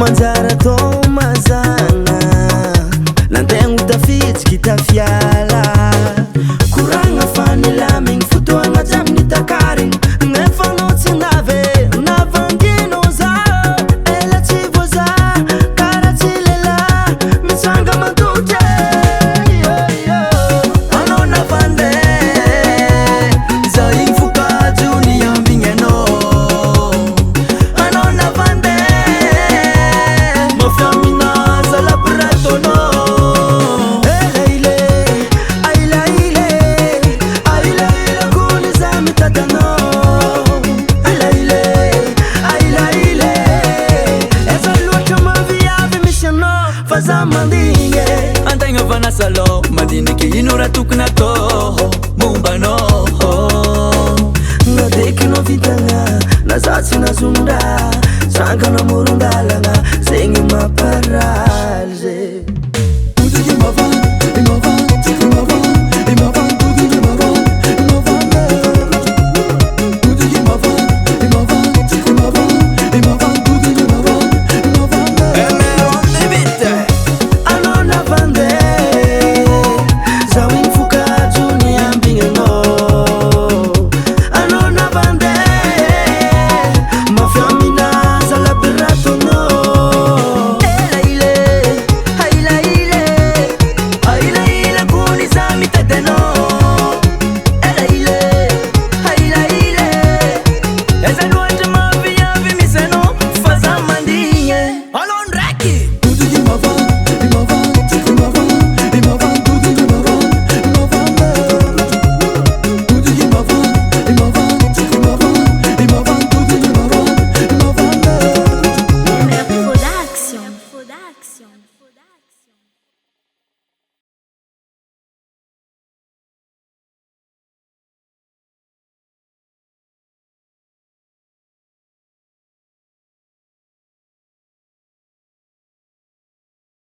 manjara tô mazana nantegno tafitsiky tafiala koragna fanilamigny fotoagna jaminy takarigny nefanao tsy nave navangino za ela tsy voza kara tsy lela mitsanga mandotra anao navande za igny fokajony ambigny anao anao navande mafiaminaza labratonao Fazamandige antegna vanasalo madiniky ino raha tokony atao momba anao nadeky no vitagna na za tsy nazondra sanga namorondalagna zegny mampara